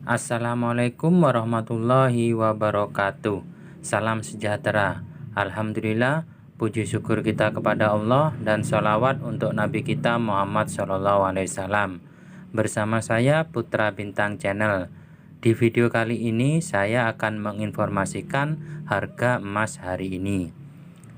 Assalamualaikum warahmatullahi wabarakatuh. Salam sejahtera. Alhamdulillah, puji syukur kita kepada Allah dan sholawat untuk Nabi kita Muhammad SAW. Bersama saya Putra Bintang Channel. Di video kali ini saya akan menginformasikan harga emas hari ini.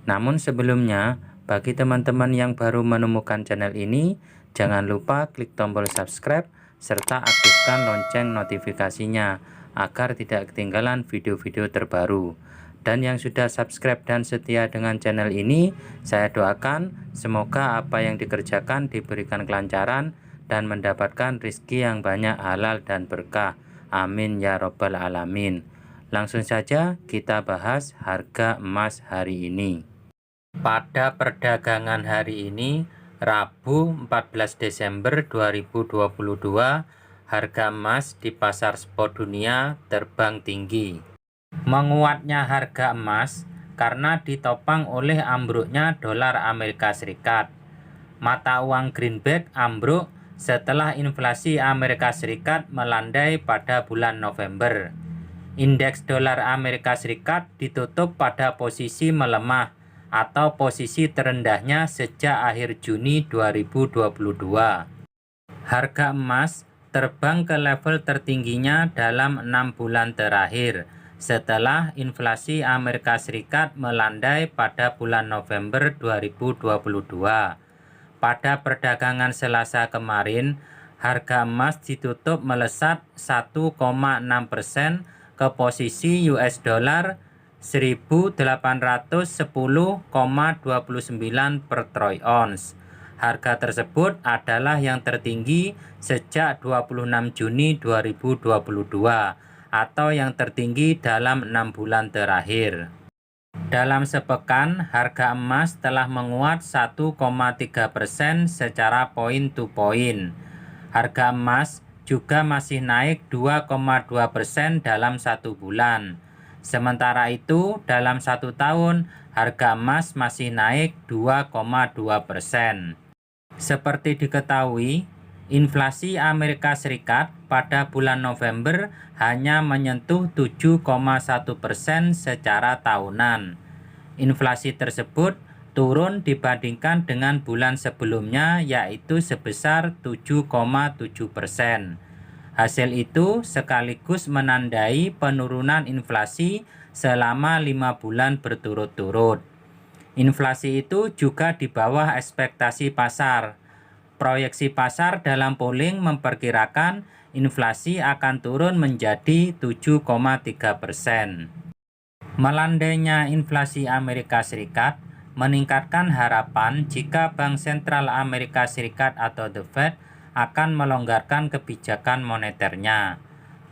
Namun sebelumnya, bagi teman-teman yang baru menemukan channel ini, jangan lupa klik tombol subscribe serta aktifkan lonceng notifikasinya agar tidak ketinggalan video-video terbaru. Dan yang sudah subscribe dan setia dengan channel ini, saya doakan semoga apa yang dikerjakan diberikan kelancaran dan mendapatkan rezeki yang banyak, halal dan berkah. Amin ya robbal alamin. Langsung saja kita bahas harga emas hari ini. Pada perdagangan hari ini, Rabu 14 Desember 2022, harga emas di pasar spot dunia terbang tinggi. Menguatnya harga emas karena ditopang oleh ambruknya dolar Amerika Serikat. Mata uang greenback ambruk setelah inflasi Amerika Serikat melandai pada bulan November. Indeks dolar Amerika Serikat ditutup pada posisi melemah atau posisi terendahnya sejak akhir Juni 2022. Harga emas terbang ke level tertingginya dalam 6 bulan terakhir setelah inflasi Amerika Serikat melandai pada bulan November 2022. Pada perdagangan Selasa kemarin, harga emas ditutup melesat 1,6% ke posisi US dollar 1.810,29 per troy ounce. Harga tersebut adalah yang tertinggi sejak 26 Juni 2022 atau yang tertinggi dalam 6 bulan terakhir. Dalam sepekan, harga emas telah menguat 1,3% secara point to point. Harga emas juga masih naik 2,2% dalam 1 bulan. Sementara itu, dalam 1 tahun, harga emas masih naik 2,2%. Seperti diketahui, inflasi Amerika Serikat pada bulan November hanya menyentuh 7,1% secara tahunan. Inflasi tersebut turun dibandingkan dengan bulan sebelumnya, yaitu sebesar 7,7%. Hasil itu sekaligus menandai penurunan inflasi selama 5 bulan berturut-turut. Inflasi itu juga di bawah ekspektasi pasar. Proyeksi pasar dalam polling memperkirakan inflasi akan turun menjadi 7,3%. Melandainya inflasi Amerika Serikat meningkatkan harapan jika Bank Sentral Amerika Serikat atau The Fed akan melonggarkan kebijakan moneternya.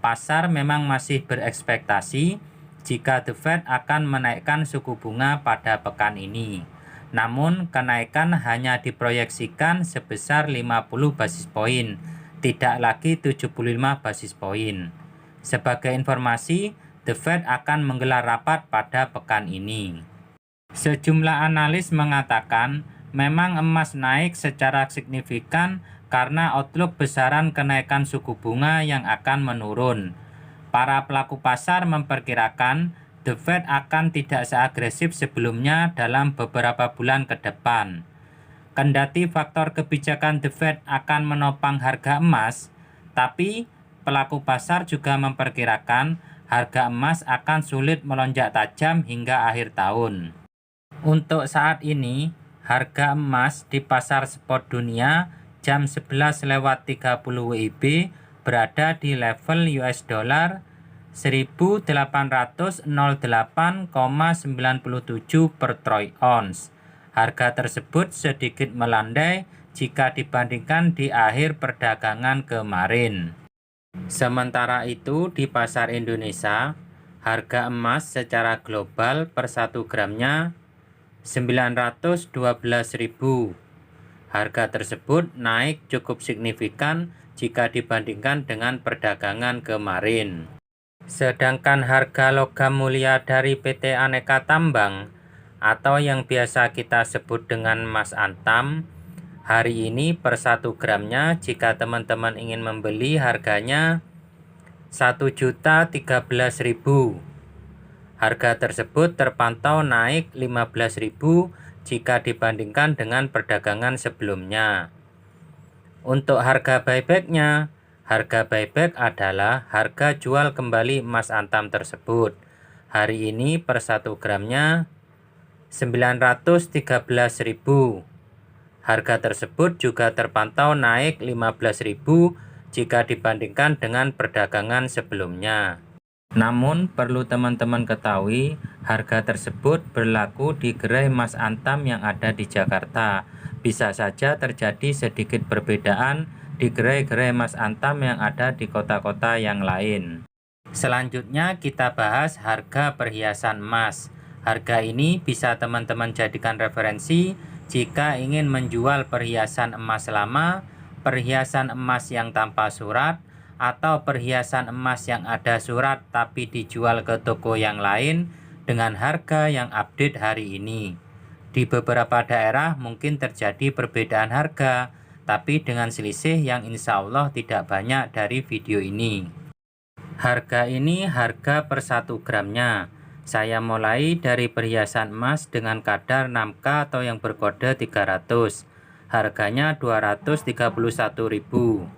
Pasar memang masih berekspektasi jika The Fed akan menaikkan suku bunga pada pekan ini. Namun, kenaikan hanya diproyeksikan sebesar 50 basis poin, tidak lagi 75 basis poin. Sebagai informasi, The Fed akan menggelar rapat pada pekan ini. Sejumlah analis mengatakan memang emas naik secara signifikan karena outlook besaran kenaikan suku bunga yang akan menurun. Para pelaku pasar memperkirakan The Fed akan tidak seagresif sebelumnya dalam beberapa bulan ke depan. Kendati faktor kebijakan The Fed akan menopang harga emas, tapi pelaku pasar juga memperkirakan harga emas akan sulit melonjak tajam hingga akhir tahun. Untuk saat ini, harga emas di pasar spot dunia jam 11.30 WIB berada di level US dollar 1.808,97 per troy ounce. Harga tersebut sedikit melandai jika dibandingkan di akhir perdagangan kemarin. Sementara itu, di pasar Indonesia, harga emas secara global per 1 gramnya 912.000. Harga tersebut naik cukup signifikan jika dibandingkan dengan perdagangan kemarin. Sedangkan harga logam mulia dari PT Aneka Tambang atau yang biasa kita sebut dengan emas antam, hari ini per 1 gramnya jika teman-teman ingin membeli harganya 1.013.000. Harga tersebut terpantau naik 15.000 jika dibandingkan dengan perdagangan sebelumnya. Untuk harga buyback-nya, harga buyback adalah harga jual kembali emas antam tersebut. Hari ini per 1 gramnya 913.000. Harga tersebut juga terpantau naik 15.000 jika dibandingkan dengan perdagangan sebelumnya. Namun perlu teman-teman ketahui, harga tersebut berlaku di gerai emas antam yang ada di Jakarta. Bisa saja terjadi sedikit perbedaan di gerai-gerai emas antam yang ada di kota-kota yang lain. Selanjutnya kita bahas harga perhiasan emas. Harga ini bisa teman-teman jadikan referensi jika ingin menjual perhiasan emas lama, perhiasan emas yang tanpa surat, atau perhiasan emas yang ada surat tapi dijual ke toko yang lain dengan harga yang update hari ini. Di beberapa daerah mungkin terjadi perbedaan harga, tapi dengan selisih yang insya Allah tidak banyak dari video ini. Harga ini harga per 1 gramnya. Saya mulai dari perhiasan emas dengan kadar 6K atau yang berkode 300. Harganya 231.000.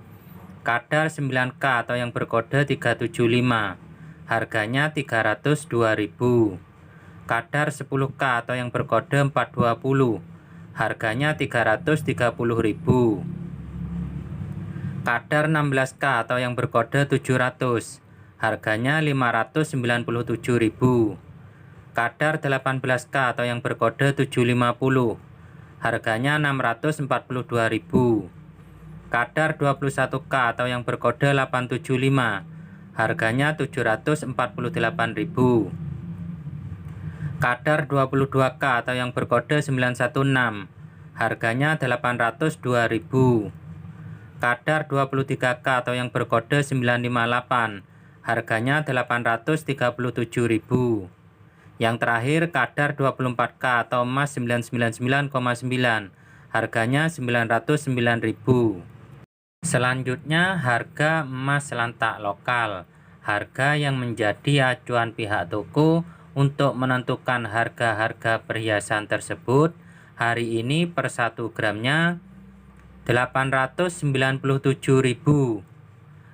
Kadar 9K atau yang berkode 375. Harganya 302.000. Kadar 10K atau yang berkode 420. Harganya 330.000. Kadar 16K atau yang berkode 700. Harganya 597.000. Kadar 18K atau yang berkode 750. Harganya 642.000. Kadar 21K atau yang berkode 875. Harganya 748.000. Kadar 22K atau yang berkode 916. Harganya 802.000. Kadar 23K atau yang berkode 958. Harganya 837.000. Yang terakhir kadar 24K atau emas 999,9. Harganya 909.000. Selanjutnya harga emas selantak lokal. Harga yang menjadi acuan pihak toko untuk menentukan harga-harga perhiasan tersebut hari ini per 1 gramnya 897.000.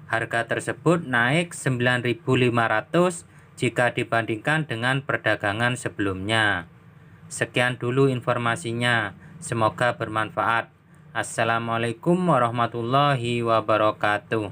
Harga tersebut naik 9.500 jika dibandingkan dengan perdagangan sebelumnya. Sekian dulu informasinya. Semoga bermanfaat. Assalamualaikum warahmatullahi wabarakatuh.